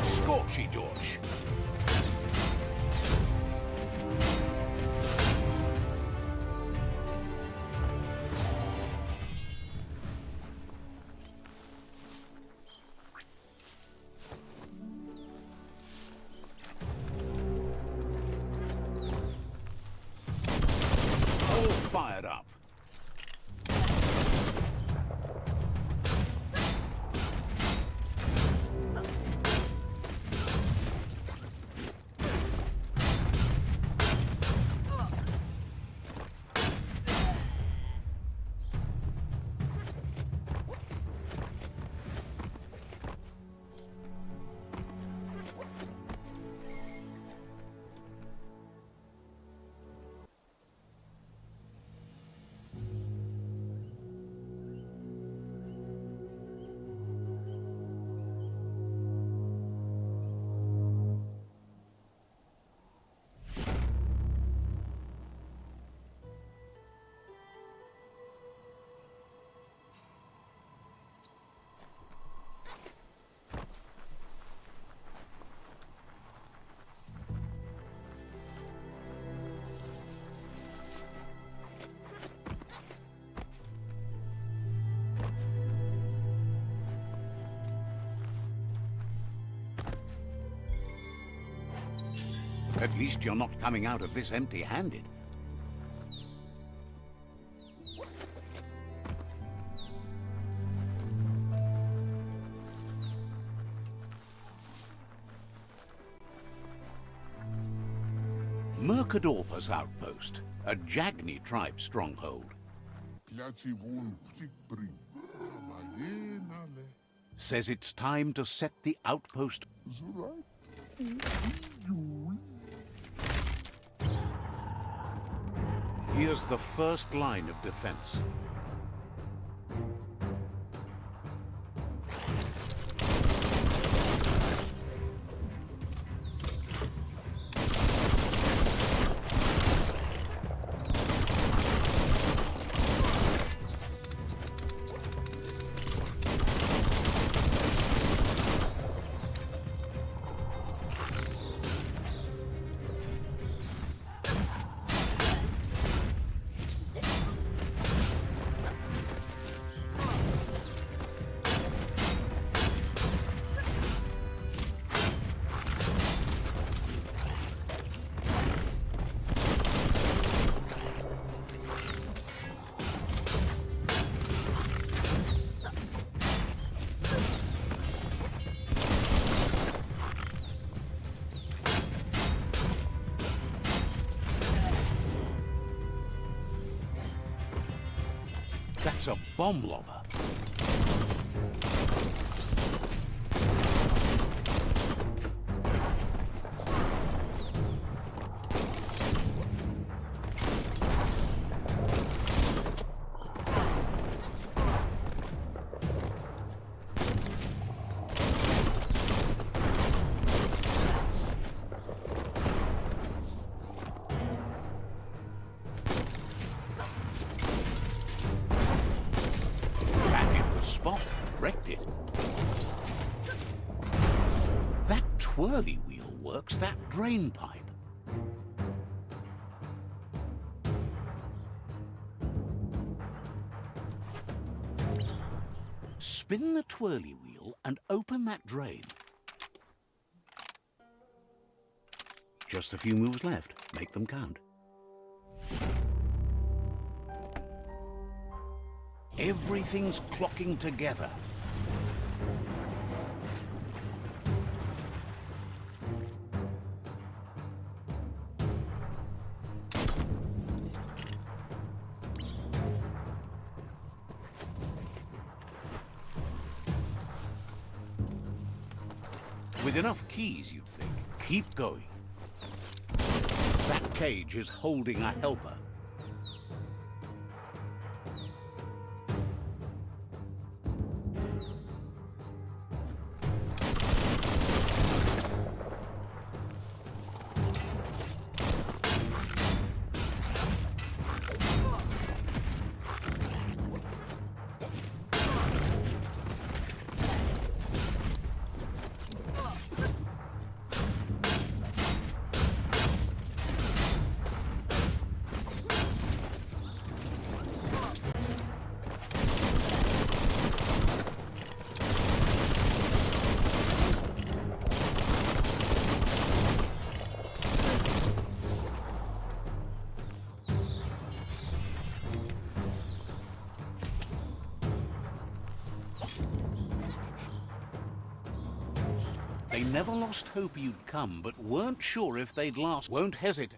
Scorchy George. All fired up. At least you're not coming out of this empty-handed. Mercadorpus outpost, a Jagni tribe stronghold. Says it's time to set the outpost. Here's the first line of defense. That's a bomb lobber. Wrecked it. That twirly wheel works that drain pipe. Spin the twirly wheel and open that drain. Just a few moves left. Make them count. Everything's clocking together. With enough keys, you'd think. Keep going. That cage is holding a helper. They never lost hope you'd come, but weren't sure if they'd last. Won't hesitate.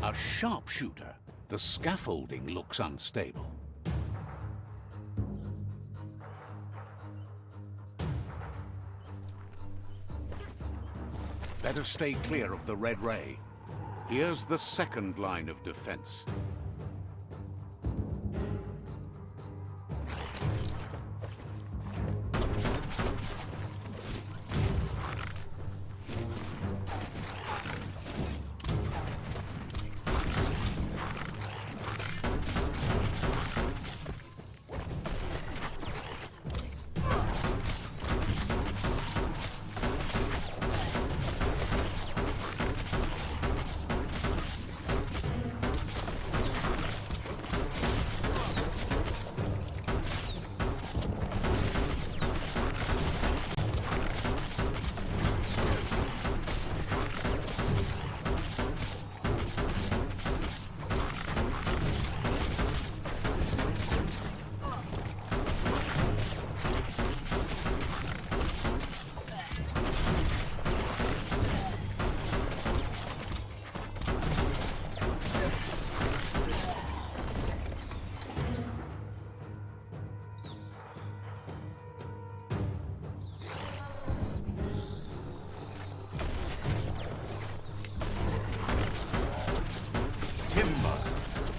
A sharpshooter. The scaffolding looks unstable. Better stay clear of the red ray. Here's the second line of defense.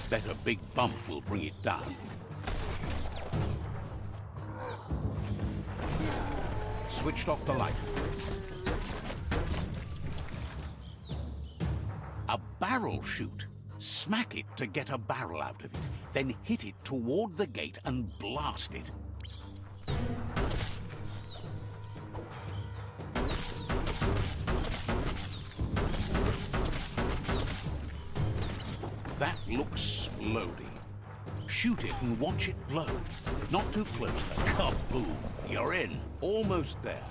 Bet a big bump will bring it down. Switched off the light. A barrel shoot. Smack it to get a barrel out of it. Then hit it toward the gate and blast it. That looks splody. Shoot it and watch it blow. Not too close. Kaboom! You're in. Almost there.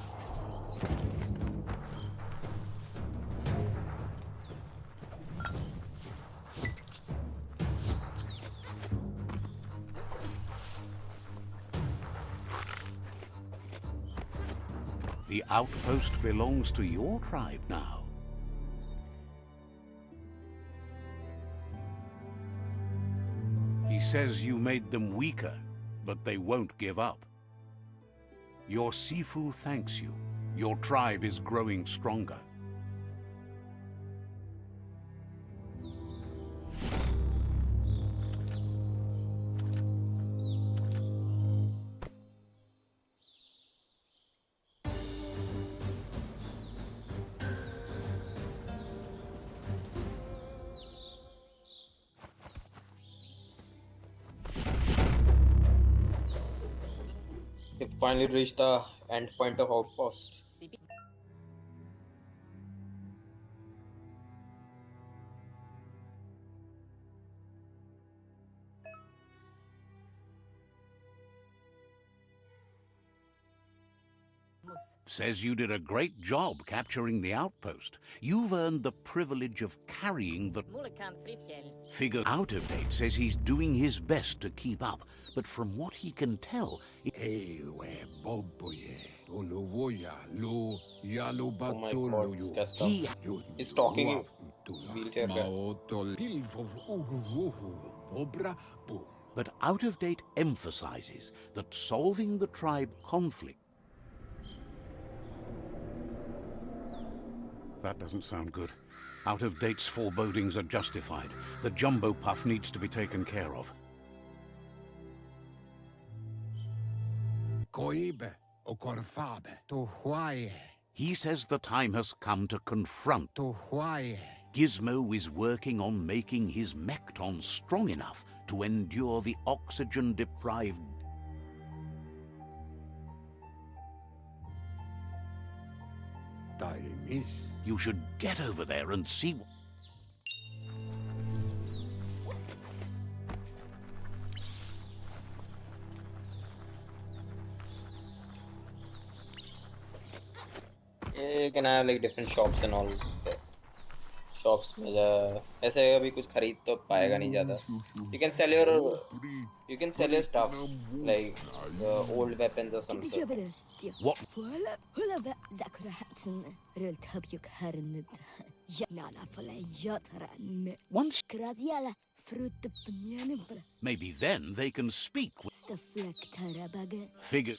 The outpost belongs to your tribe now. He says you made them weaker, but they won't give up. Your Sifu thanks you. Your tribe is growing stronger. We finally reached the end point of Outpost. Says you did a great job capturing the outpost. You've earned the privilege of carrying the... Figure Out of Date says he's doing his best to keep up, but from what he can tell... Oh my god, disgusting. He's talking wheelchair guy. But Out of Date emphasizes that solving the tribe conflict That doesn't sound good. Out-of-date's forebodings are justified. The jumbo puff needs to be taken care of. Koibe o korfabe to huaye He says the time has come to confront. to huaye. Gizmo is working on making his mekton strong enough to endure the oxygen-deprived... Taimis. You should get over there and see... You can have like different shops and all there. Shops में ऐसे अभी कुछ खरीद तो पाएगा नहीं ज़्यादा. You can sell your stuff like old weapons or some sort. What? Once... Maybe then they can speak with... Figure...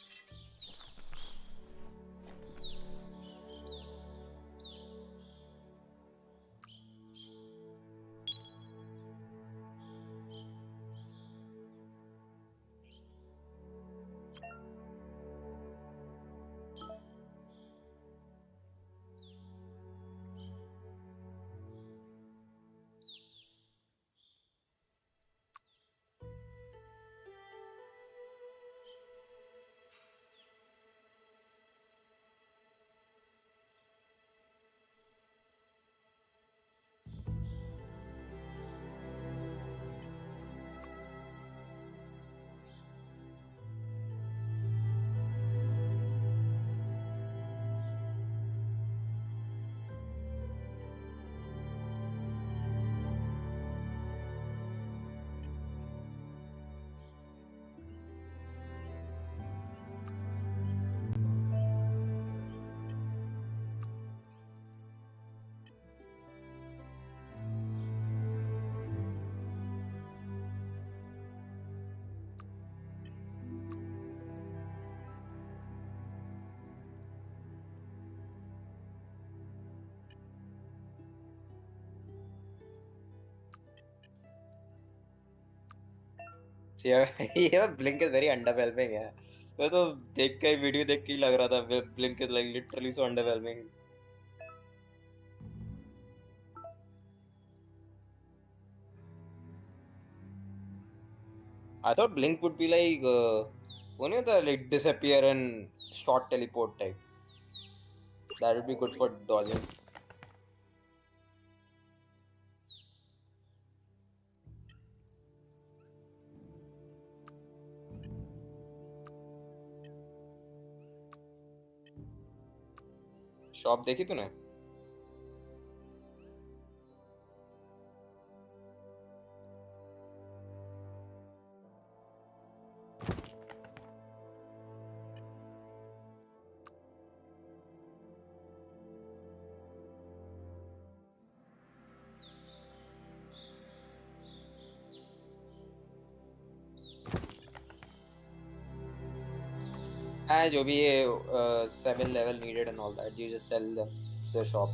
So yeah, Blink is very underwhelming. Yeah. मैं तो देख के वीडियो देख के ही लग रहा था Blink is like literally so underwhelming. I thought Blink would be like one of the like disappear and short teleport type. That would be good for dodging. Shop देखी तूने? जो भी ये 7 level needed and all that, you just sell them to the shop.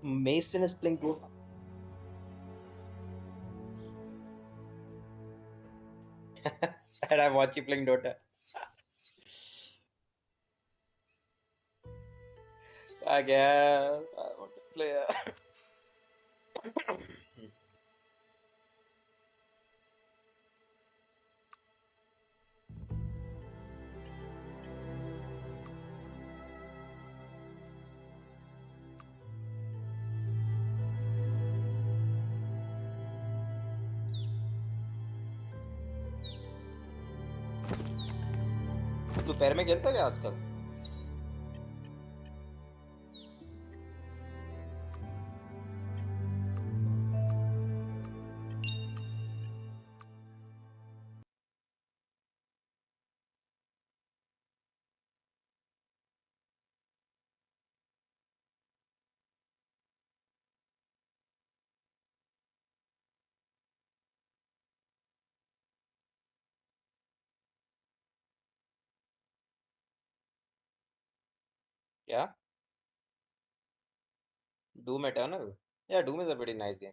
Mason is playing Dota. And I watch you playing Dota. Again, I want to play. दोपहर में खेलता क्या आजकल? Yeah, Doom Eternal. Yeah, Doom is a pretty nice game.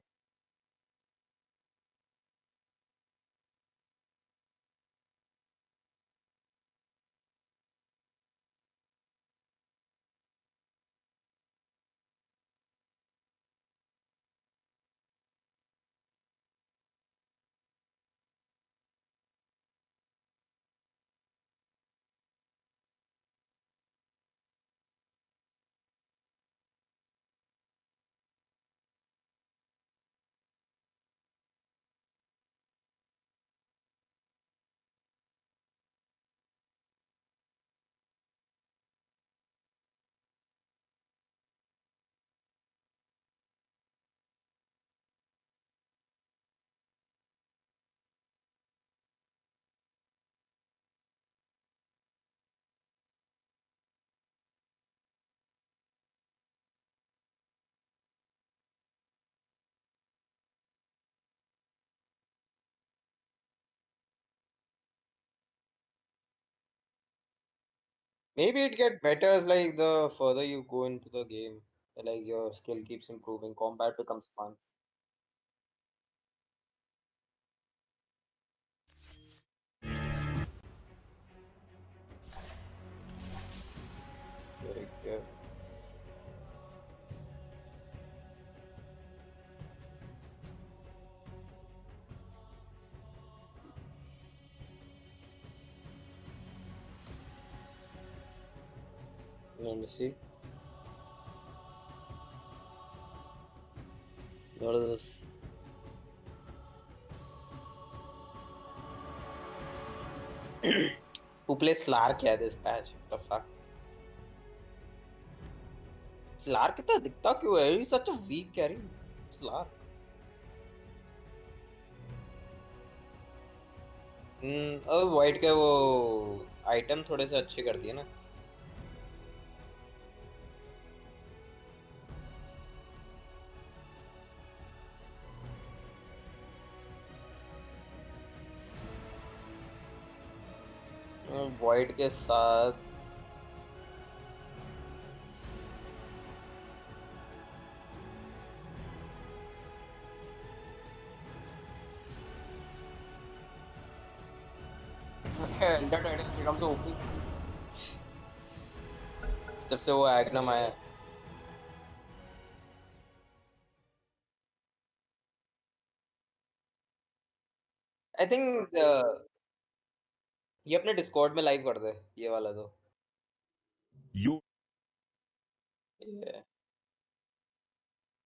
Maybe it get better as like the further you go into the game, like your skill keeps improving, combat becomes fun. Like, let me see. What is this? Who plays Slark here this patch? What the fuck? Slark इतना दिखता क्यों है? He's such a weak carry. Slark. अब white के वो item थोड़े से अच्छे कर दिए ना. वाइट के साथ एल्डर टाइटल बेकम से ओपी जब से वो एग्नम आया. आई थिंक ये अपने डिस्कॉर्ड में लाइव कर दे ये वाला तो. You Yeah.